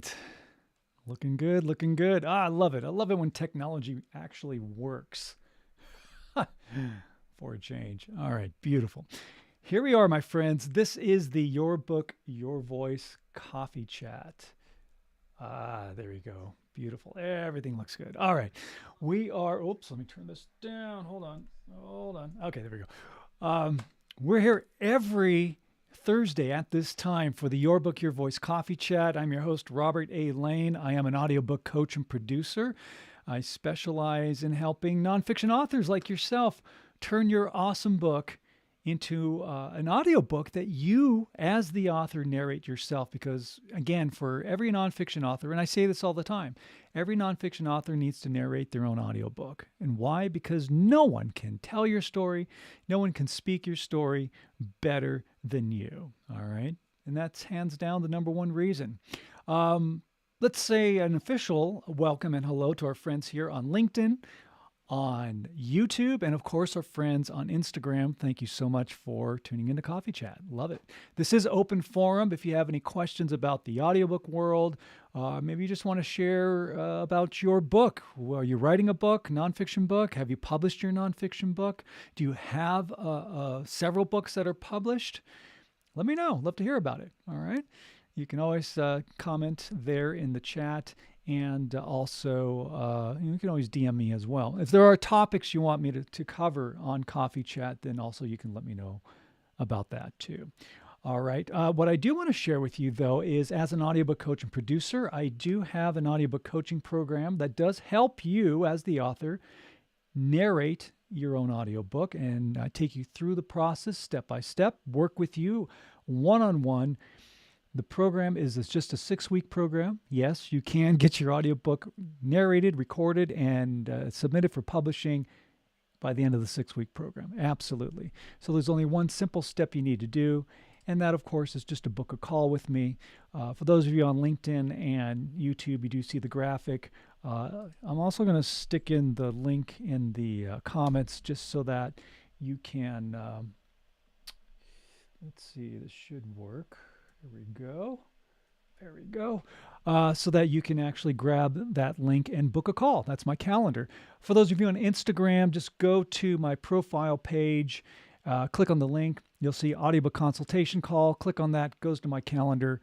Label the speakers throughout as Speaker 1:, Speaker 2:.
Speaker 1: right. Looking good, looking good. I love it. I love it when technology actually works for a change. All right, beautiful. Here we are, my friends. This is the Your Book, Your Voice coffee chat. There you go. Beautiful. Everything looks good. All right. We are, oops, let me turn this down. Hold on. Okay, there we go. We're here every Thursday at this time for the Your Book, Your Voice coffee chat. I'm your host, Robert A. Lane. I am an audiobook coach and producer. I specialize in helping nonfiction authors like yourself turn your awesome book into an audiobook that you, as the author, narrate yourself. Because, again, for every nonfiction author, and I say this all the time, every nonfiction author needs to narrate their own audiobook. And why? Because no one can tell your story, no one can speak your story better than you. All right? And that's hands down the number one reason. Let's say an official welcome and hello to our friends here on LinkedIn, on YouTube, and of course our friends on Instagram. Thank you so much for tuning into Coffee Chat. Love it. This is open forum. If you have any questions about the audiobook world, maybe you just want to share about your book. Are you writing a book, nonfiction book? Have you published your nonfiction book? Do you have several books that are published? Let me know. Love to hear about it. All right. You can always comment there in the chat. And also, you can always DM me as well. If there are topics you want me to cover on Coffee Chat, then also you can let me know about that too. All right. What I do want to share with you, though, is as an audiobook coach and producer, I do have an audiobook coaching program that does help you as the author narrate your own audiobook and take you through the process step by step, work with you one-on-one. The program is just a 6-week program. Yes, you can get your audiobook narrated, recorded, and submitted for publishing by the end of the 6-week program. Absolutely. So there's only one simple step you need to do, and that, of course, is just to book a call with me. For those of you on LinkedIn and YouTube, you do see the graphic. I'm also going to stick in the link in the comments just so that you can, let's see, this should work. There we go. There we go. So that you can actually grab that link and book a call. That's my calendar. For those of you on Instagram, just go to my profile page, click on the link. You'll see audiobook consultation call. Click on that, goes to my calendar.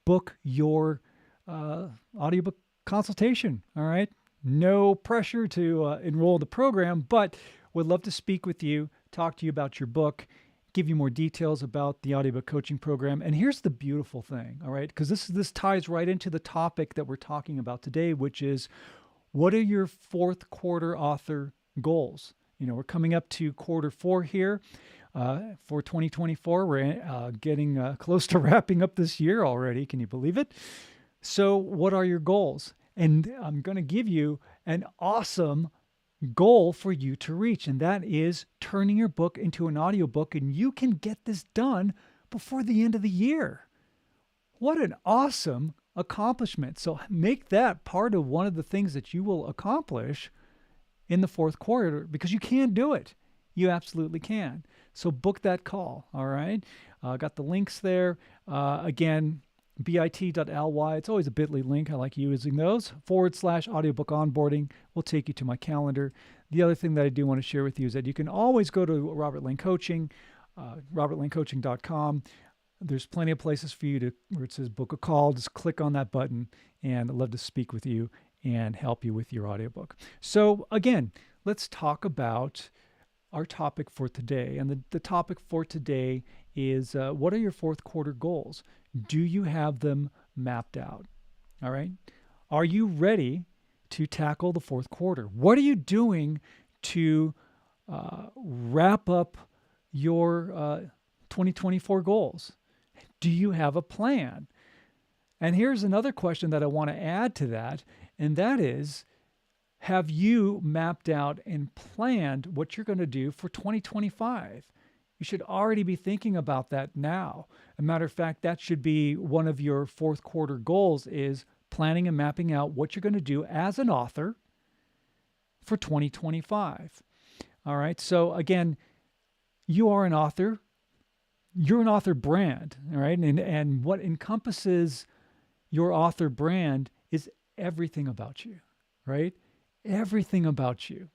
Speaker 1: Book your audiobook consultation. All right. No pressure to enroll in the program, but would love to speak with you, talk to you about your book, give you more details about the audiobook coaching program. And here's the beautiful thing, all right, because this ties right into the topic that we're talking about today, which is what are your fourth quarter author goals? You know, we're coming up to quarter 4 here for 2024. We're getting close to wrapping up this year already. Can you believe it? So what are your goals? And I'm going to give you an awesome goal for you to reach, and that is turning your book into an audiobook, and you can get this done before the end of the year. What an awesome accomplishment. So make that part of one of the things that you will accomplish in the fourth quarter, because you can do it. You absolutely can. So book that call. All right. Got the links there. Again, bit.ly. It's always a bit.ly link. I like using those. /audiobook onboarding will take you to my calendar. The other thing that I do want to share with you is that you can always go to Robert Lane Coaching, robertlanecoaching.com. There's plenty of places for you to where it says book a call. Just click on that button, and I'd love to speak with you and help you with your audiobook. So again, let's talk about our topic for today. And the topic for today is what are your fourth quarter goals? Do you have them mapped out? All right. Are you ready to tackle the fourth quarter? What are you doing to wrap up your 2024 goals? Do you have a plan? And here's another question that I want to add to that, and that is, have you mapped out and planned what you're going to do for 2025? You should already be thinking about that now. As a matter of fact, that should be one of your fourth quarter goals, is planning and mapping out what you're going to do as an author for 2025. All right. So again, you are an author. You're an author brand. All right. And what encompasses your author brand is everything about you, right? Everything about you.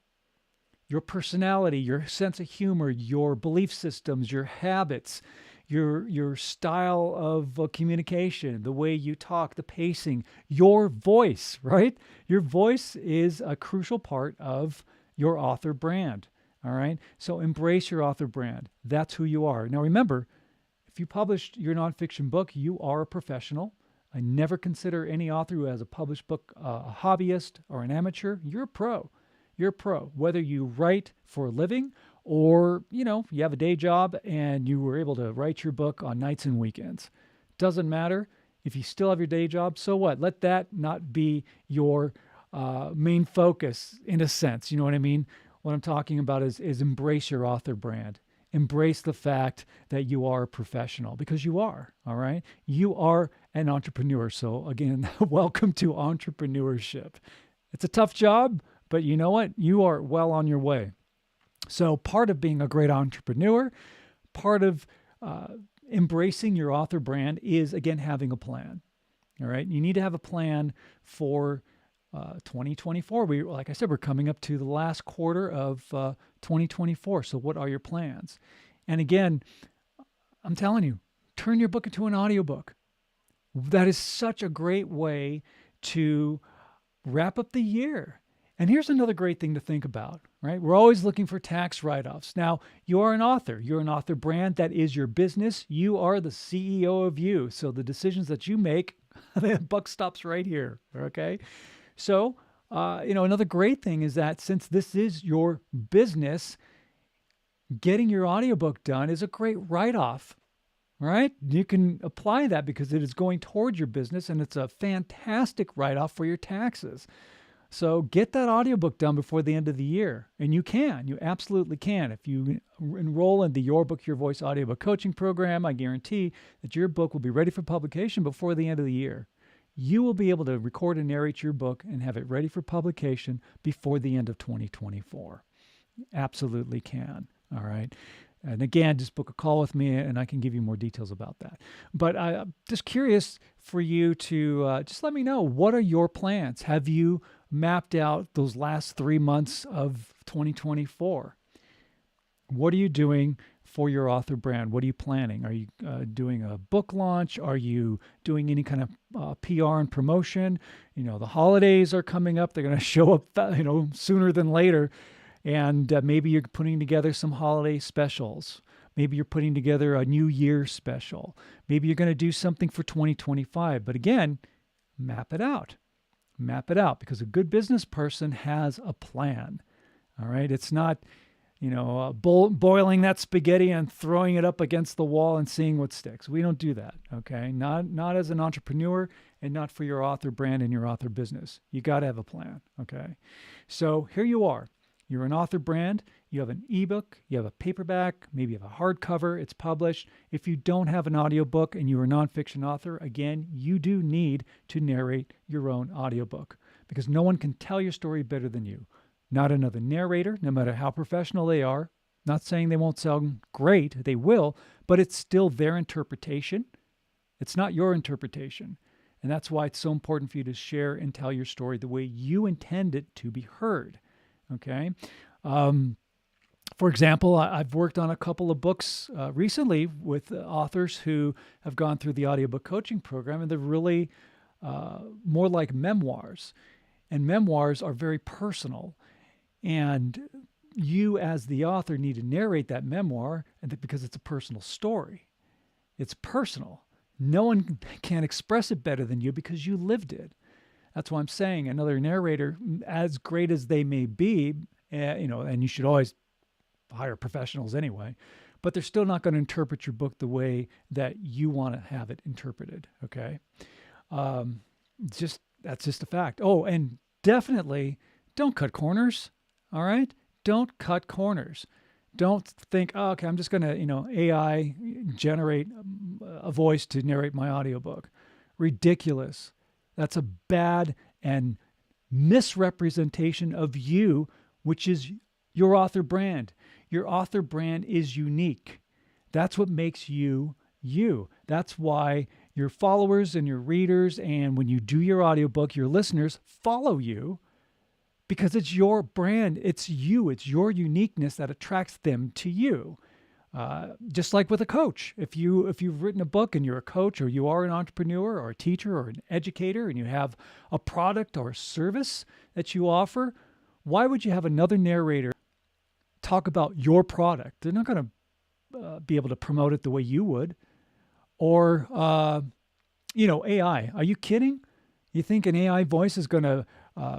Speaker 1: Your personality, your sense of humor, your belief systems, your habits, your style of communication, the way you talk, the pacing, your voice, right? Your voice is a crucial part of your author brand. All right. So embrace your author brand. That's who you are. Now, remember, if you published your nonfiction book, you are a professional. I never consider any author who has a published book a hobbyist or an amateur. You're a pro. You're a pro. Whether you write for a living or, you have a day job and you were able to write your book on nights and weekends. Doesn't matter. If you still have your day job, so what? Let that not be your main focus in a sense. You know what I mean? What I'm talking about is embrace your author brand. Embrace the fact that you are a professional, because you are, all right? You are an entrepreneur. So again, welcome to entrepreneurship. It's a tough job, but you know what? You are well on your way. So part of being a great entrepreneur, part of embracing your author brand is, again, having a plan, all right? You need to have a plan for 2024. Like I said, we're coming up to the last quarter of 2024. So what are your plans? And again, I'm telling you, turn your book into an audiobook. That is such a great way to wrap up the year. And here's another great thing to think about, right? We're always looking for tax write-offs. Now, you are an author. You're an author brand. That is your business. You are the CEO of you. So the decisions that you make, the buck stops right here, okay? So, another great thing is that since this is your business, getting your audiobook done is a great write-off, right? You can apply that because it is going toward your business and it's a fantastic write-off for your taxes. So get that audiobook done before the end of the year. And you absolutely can. If you enroll in the Your Book, Your Voice audiobook coaching program, I guarantee that your book will be ready for publication before the end of the year. You will be able to record and narrate your book and have it ready for publication before the end of 2024. Absolutely can. All right. And again, just book a call with me and I can give you more details about that. But I'm just curious for you to just let me know, what are your plans? Have you mapped out those last 3 months of 2024? What are you doing for your author brand? What are you planning? Are you doing a book launch? Are you doing any kind of PR and promotion? The holidays are coming up. They're going to show up, sooner than later. And maybe you're putting together some holiday specials. Maybe you're putting together a New Year special. Maybe you're going to do something for 2025. But again, map it out. Map it out, because a good business person has a plan. All right. It's not, boiling that spaghetti and throwing it up against the wall and seeing what sticks. We don't do that. Okay. Not as an entrepreneur and not for your author brand and your author business. You got to have a plan. Okay. So here you are. You're an author brand. You have an ebook. You have a paperback. Maybe you have a hardcover. It's published. If you don't have an audiobook and you're a nonfiction author, again, you do need to narrate your own audiobook, because no one can tell your story better than you. Not another narrator, no matter how professional they are. Not saying they won't sound great. They will, but it's still their interpretation. It's not your interpretation. And that's why it's so important for you to share and tell your story the way you intend it to be heard. Okay. For example, I've worked on a couple of books recently with authors who have gone through the audiobook coaching program, and they're really more like memoirs. And memoirs are very personal. And you as the author need to narrate that memoir because it's a personal story. It's personal. No one can express it better than you because you lived it. That's why I'm saying another narrator, as great as they may be, and you should always hire professionals anyway, but they're still not going to interpret your book the way that you want to have it interpreted. Okay. That's just a fact. Oh, and definitely don't cut corners. All right. Don't cut corners. Don't think, oh, okay, I'm just going to, AI generate a voice to narrate my audiobook. Ridiculous. That's a bad and misrepresentation of you, which is your author brand. Your author brand is unique. That's what makes you, you. That's why your followers and your readers, and when you do your audiobook, your listeners follow you because it's your brand, it's you, it's your uniqueness that attracts them to you. Just like with a coach, if you've written a book and you're a coach, or you are an entrepreneur or a teacher or an educator, and you have a product or a service that you offer, why would you have another narrator talk about your product? They're not going to be able to promote it the way you would. Or AI. Are you kidding? You think an AI voice is going to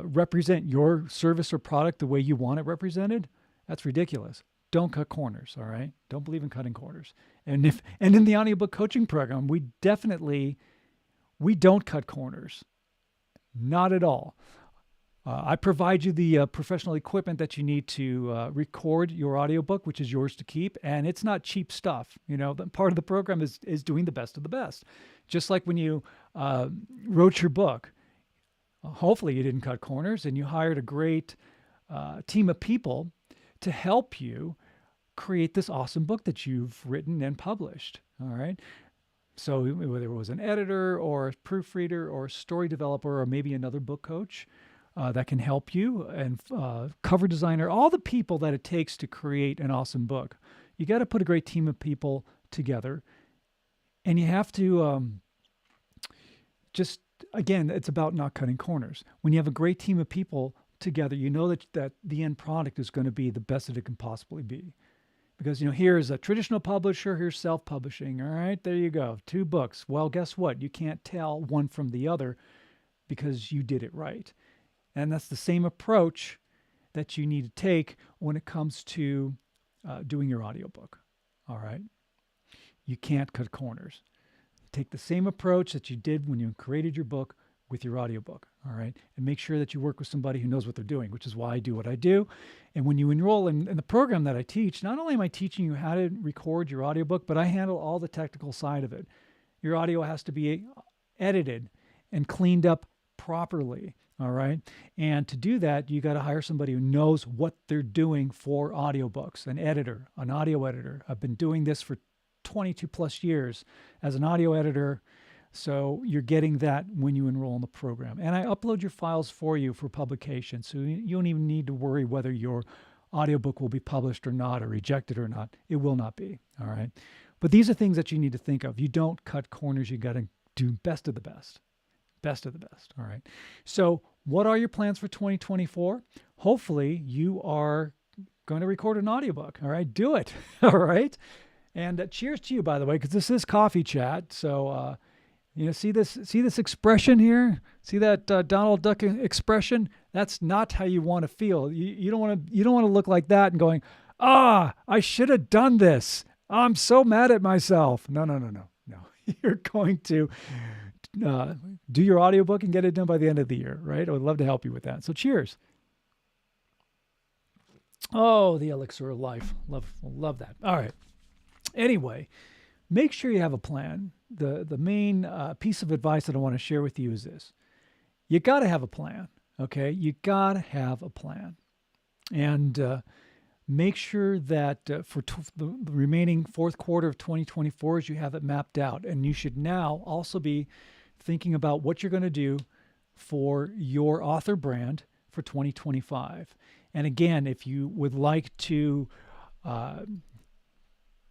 Speaker 1: represent your service or product the way you want it represented? That's ridiculous. Don't cut corners, all right? Don't believe in cutting corners. And in the audiobook coaching program, we don't cut corners. Not at all. I provide you the professional equipment that you need to record your audiobook, which is yours to keep. And it's not cheap stuff. Part of the program is doing the best of the best. Just like when you wrote your book, hopefully you didn't cut corners and you hired a great team of people to help you create this awesome book that you've written and published. All right. So whether it was an editor or a proofreader or a story developer or maybe another book coach that can help you, and cover designer, all the people that it takes to create an awesome book. You got to put a great team of people together, and you have to again, it's about not cutting corners. When you have a great team of people together, you know that the end product is going to be the best that it can possibly be. Because, here's a traditional publisher, here's self-publishing. All right, there you go. 2 books. Well, guess what? You can't tell one from the other because you did it right. And that's the same approach that you need to take when it comes to doing your audiobook. All right. You can't cut corners. Take the same approach that you did when you created your book with your audiobook. All right. And make sure that you work with somebody who knows what they're doing, which is why I do what I do. And when you enroll in the program that I teach, not only am I teaching you how to record your audiobook, but I handle all the technical side of it. Your audio has to be edited and cleaned up properly. All right. And to do that, you got to hire somebody who knows what they're doing for audiobooks, an editor, an audio editor. I've been doing this for 22 plus years as an audio editor. So you're getting that when you enroll in the program. And I upload your files for you for publication. So you don't even need to worry whether your audiobook will be published or not, or rejected or not. It will not be. All right. But these are things that you need to think of. You don't cut corners. You got to do best of the best. Best of the best. All right. So what are your plans for 2024? Hopefully you are going to record an audiobook. All right. Do it. All right. And cheers to you, by the way, because this is coffee chat. So, see this expression here? See that Donald Duck expression? That's not how you want to feel. You don't want to look like that and going, I should have done this. I'm so mad at myself. No. You're going to do your audiobook and get it done by the end of the year, right? I would love to help you with that. So cheers. Oh, the elixir of life. Love that. All right. Anyway, make sure you have a plan. The main piece of advice that I want to share with you is this. You got to have a plan, okay? You got to have a plan. And make sure that for the remaining fourth quarter of 2024, you have it mapped out. And you should now also be thinking about what you're going to do for your author brand for 2025. And again, if you would like to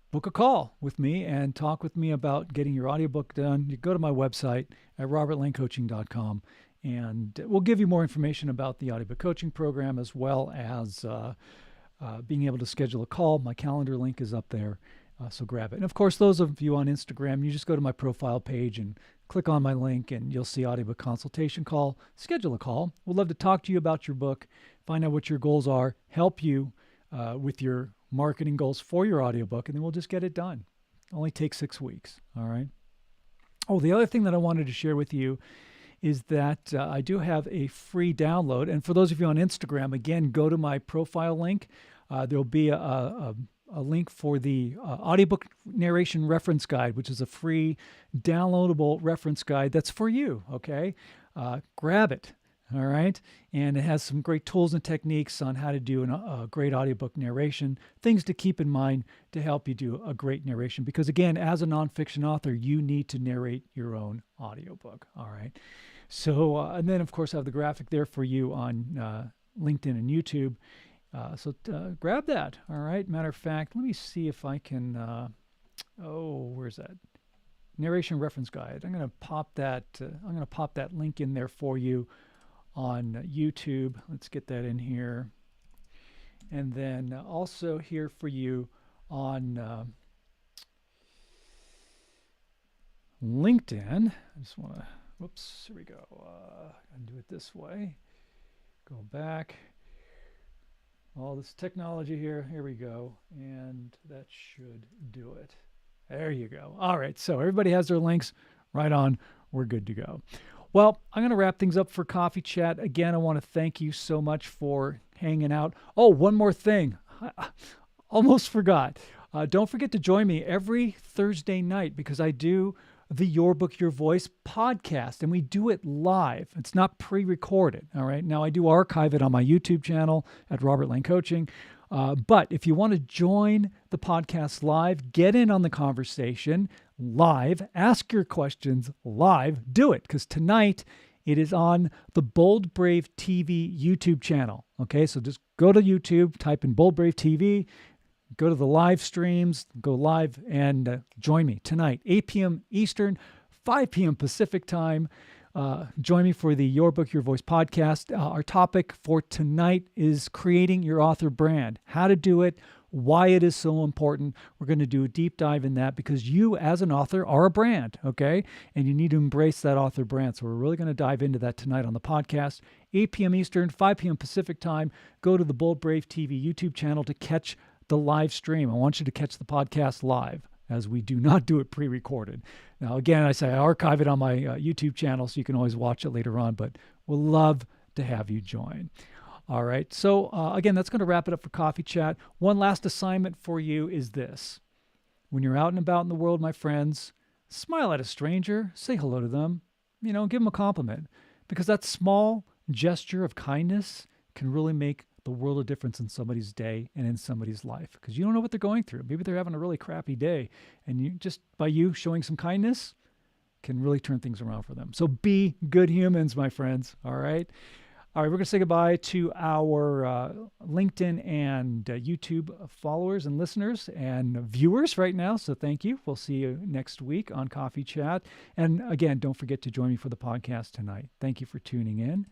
Speaker 1: book a call with me and talk with me about getting your audiobook done, you go to my website at robertlanecoaching.com, and we'll give you more information about the audiobook coaching program, as well as being able to schedule a call. My calendar link is up there, so grab it. And of course, those of you on Instagram, you just go to my profile page and click on my link, and you'll see audiobook consultation call. Schedule a call. We'd love to talk to you about your book, find out what your goals are, help you with your marketing goals for your audiobook, and then we'll just get it done. It only takes 6 weeks. All right. Oh, the other thing that I wanted to share with you is that I do have a free download. And for those of you on Instagram, again, go to my profile link. There'll be a link for the Audiobook Narration Reference Guide, which is a free downloadable reference guide that's for you. Okay. Grab it. All right. And it has some great tools and techniques on how to do a great audiobook narration, things to keep in mind to help you do a great narration. Because again, as a nonfiction author, you need to narrate your own audiobook. All right. So, and then of course, I have the graphic there for you on LinkedIn and YouTube. So grab that. All right. Matter of fact, let me see if I can. Where's that? Narration reference guide. I'm going to pop that. I'm going to pop that link in there for you on YouTube. Let's get that in here. And then also here for you on LinkedIn. I just want to, whoops, here we go. I'll do it this way. Go back. All this technology here. Here we go. And that should do it. There you go. All right. So everybody has their links right on. We're good to go. Well, I'm going to wrap things up for Coffee Chat. Again, I want to thank you so much for hanging out. Oh, one more thing. I almost forgot. Don't forget to join me every Thursday night because I do the Your Book, Your Voice podcast, and we do it live. It's not pre-recorded, all right? Now, I do archive it on my YouTube channel at Robert Lane Coaching. But if you want to join the podcast live, get in on the conversation live, ask your questions live, do it. Because tonight it is on the Bold Brave TV YouTube channel. Okay, so just go to YouTube, type in Bold Brave TV, go to the live streams, go live and join me tonight, 8 p.m. Eastern, 5 p.m. Pacific time. Join me for the Your Book, Your Voice podcast. Our topic for tonight is creating your author brand, how to do it, why it is so important. We're going to do a deep dive in that because you as an author are a brand, okay? And you need to embrace that author brand. So we're really going to dive into that tonight on the podcast, 8 p.m. Eastern, 5 p.m. Pacific time. Go to the Bold Brave TV YouTube channel to catch the live stream. I want you to catch the podcast live, as we do not do it pre-recorded. Now, again, I say I archive it on my YouTube channel, so you can always watch it later on, but we'll love to have you join. All right. So, again, that's going to wrap it up for Coffee Chat. One last assignment for you is this. When you're out and about in the world, my friends, smile at a stranger, say hello to them, give them a compliment, because that small gesture of kindness can really make the world of difference in somebody's day and in somebody's life, because you don't know what they're going through. Maybe they're having a really crappy day, and you just by you showing some kindness can really turn things around for them. So be good humans, my friends. All right. All right. We're going to say goodbye to our LinkedIn and YouTube followers and listeners and viewers right now. So thank you. We'll see you next week on Coffee Chat. And again, don't forget to join me for the podcast tonight. Thank you for tuning in.